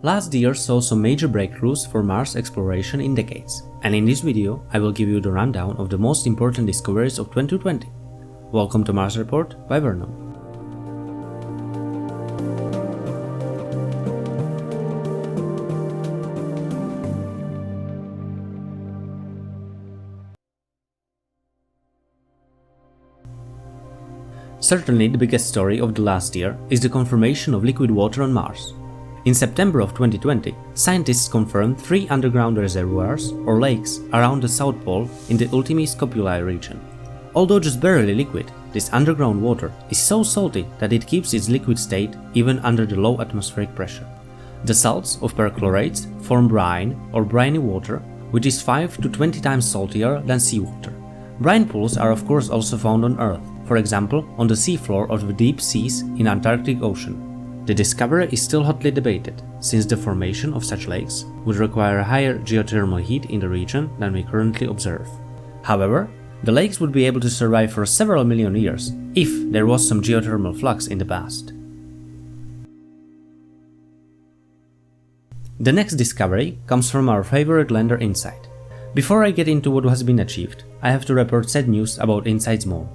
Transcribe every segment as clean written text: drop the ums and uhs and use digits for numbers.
Last year saw some major breakthroughs for Mars exploration in decades, and in this video I will give you the rundown of the most important discoveries of 2020. Welcome to Mars Report by Vernum. Certainly the biggest story of the last year is the confirmation of liquid water on Mars. In September of 2020, scientists confirmed 3 underground reservoirs or lakes around the South Pole in the Ultimi Scopuli region. Although just barely liquid, this underground water is so salty that it keeps its liquid state even under the low atmospheric pressure. The salts of perchlorates form brine or briny water, which is 5 to 20 times saltier than seawater. Brine pools are of course also found on Earth, for example on the seafloor of the deep seas in Antarctic Ocean. The discovery is still hotly debated, since the formation of such lakes would require higher geothermal heat in the region than we currently observe. However, the lakes would be able to survive for several million years if there was some geothermal flux in the past. The next discovery comes from our favorite lander InSight. Before I get into what has been achieved, I have to report sad news about InSight's mole.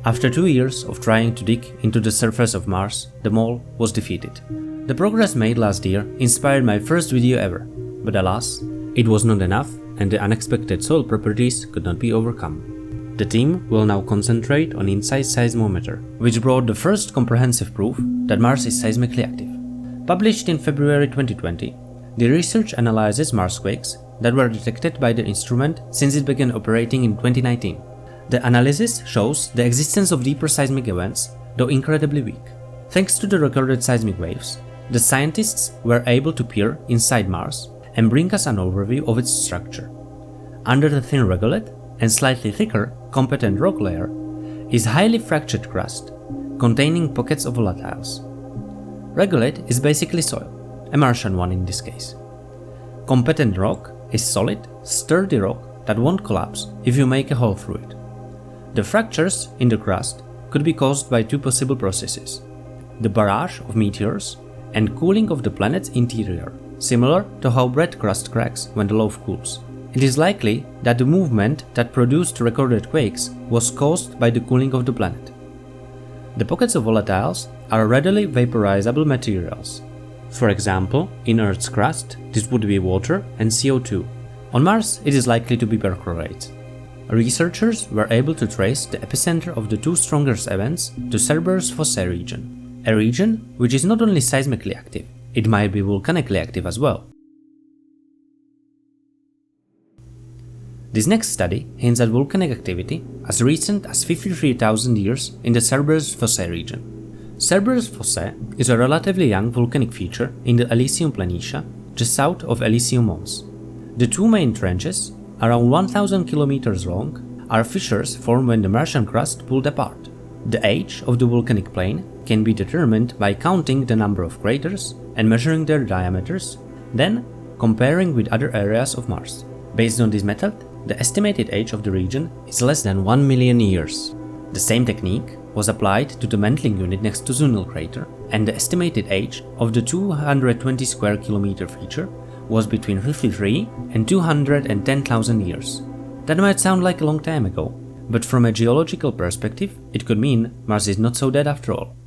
After 2 years of trying to dig into the surface of Mars, the mole was defeated. The progress made last year inspired my first video ever, but alas, it was not enough and the unexpected soil properties could not be overcome. The team will now concentrate on InSight's seismometer, which brought the first comprehensive proof that Mars is seismically active. Published in February 2020, the research analyzes Marsquakes that were detected by the instrument since it began operating in 2019. The analysis shows the existence of deeper seismic events, though incredibly weak. Thanks to the recorded seismic waves, the scientists were able to peer inside Mars and bring us an overview of its structure. Under the thin regolith and slightly thicker competent rock layer is highly fractured crust containing pockets of volatiles. Regolith is basically soil, a Martian one in this case. Competent rock is solid, sturdy rock that won't collapse if you make a hole through it. The fractures in the crust could be caused by 2 possible processes: the barrage of meteors and cooling of the planet's interior, similar to how bread crust cracks when the loaf cools. It is likely that the movement that produced recorded quakes was caused by the cooling of the planet. The pockets of volatiles are readily vaporizable materials. For example, in Earth's crust, this would be water and CO2. On Mars, it is likely to be perchlorates. Researchers were able to trace the epicenter of the 2 strongest events to Cerberus Fossae region, a region which is not only seismically active, it might be volcanically active as well. This next study hints at volcanic activity as recent as 53,000 years in the Cerberus Fossae region. Cerberus Fossae is a relatively young volcanic feature in the Elysium Planitia, just south of Elysium Mons. The 2 main trenches, around 1,000 kilometers long, are fissures formed when the Martian crust pulled apart. The age of the volcanic plain can be determined by counting the number of craters and measuring their diameters, then comparing with other areas of Mars. Based on this method, the estimated age of the region is less than 1 million years. The same technique was applied to the mantling unit next to Zunil crater, and the estimated age of the 220 square kilometer feature was between 53 and 210,000 years. That might sound like a long time ago, but from a geological perspective, it could mean Mars is not so dead after all.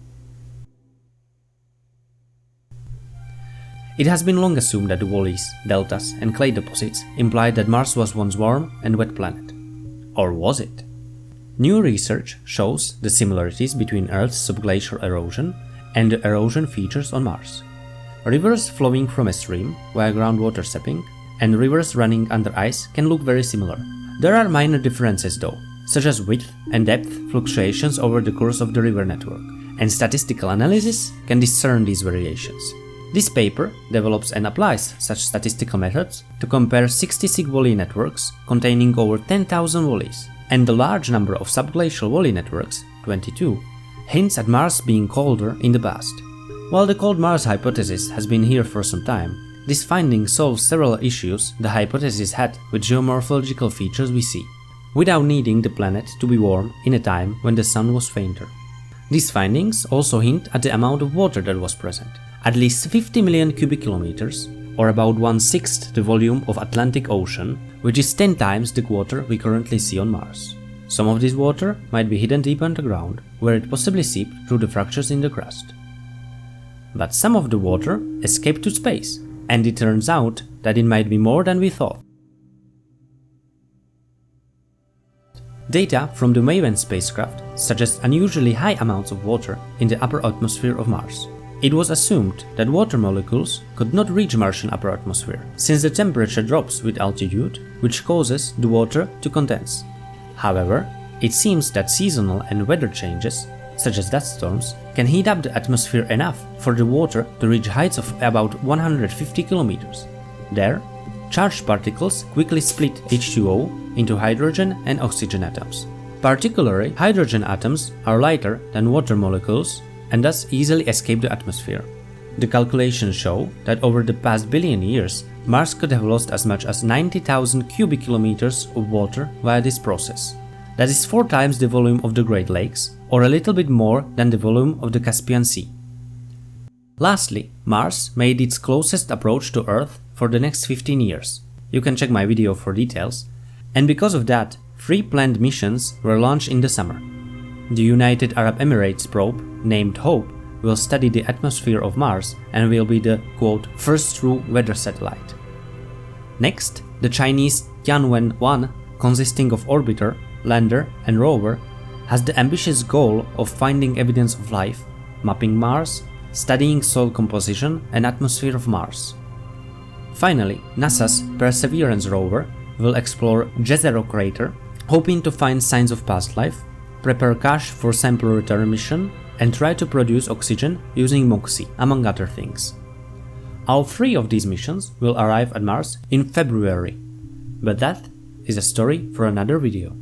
It has been long assumed that the valleys, deltas and clay deposits implied that Mars was once warm and wet planet. Or was it? New research shows the similarities between Earth's subglacial erosion and the erosion features on Mars. Rivers flowing from a stream via groundwater sapping and rivers running under ice can look very similar. There are minor differences though, such as width and depth fluctuations over the course of the river network, and statistical analysis can discern these variations. This paper develops and applies such statistical methods to compare 66 valley networks containing over 10,000 valleys, and the large number of subglacial valley networks, 22, hints at Mars being colder in the past. While the cold Mars hypothesis has been here for some time, this finding solves several issues the hypothesis had with geomorphological features we see, without needing the planet to be warm in a time when the sun was fainter. These findings also hint at the amount of water that was present, at least 50 million cubic kilometers, or about 1/6 the volume of Atlantic Ocean, which is 10 times the water we currently see on Mars. Some of this water might be hidden deep underground, where it possibly seeped through the fractures in the crust. But some of the water escaped to space, and it turns out that it might be more than we thought. Data from the Maven spacecraft suggest unusually high amounts of water in the upper atmosphere of Mars. It was assumed that water molecules could not reach Martian upper atmosphere, since the temperature drops with altitude, which causes the water to condense. However, it seems that seasonal and weather changes, such as dust storms, can heat up the atmosphere enough for the water to reach heights of about 150 kilometers. There, charged particles quickly split H2O into hydrogen and oxygen atoms. Particularly, hydrogen atoms are lighter than water molecules and thus easily escape the atmosphere. The calculations show that over the past billion years, Mars could have lost as much as 90,000 cubic kilometers of water via this process. That is 4 times the volume of the Great Lakes, or a little bit more than the volume of the Caspian Sea. Lastly, Mars made its closest approach to Earth for the next 15 years. You can check my video for details. And because of that, 3 planned missions were launched in the summer. The United Arab Emirates probe, named HOPE, will study the atmosphere of Mars and will be the, quote, first true weather satellite. Next, the Chinese Tianwen 1, consisting of orbiter, lander and rover, has the ambitious goal of finding evidence of life, mapping Mars, studying soil composition and atmosphere of Mars. Finally, NASA's Perseverance rover will explore Jezero crater, hoping to find signs of past life, prepare cache for sample return mission, and try to produce oxygen using MOXIE, among other things. All 3 of these missions will arrive at Mars in February, but that is a story for another video.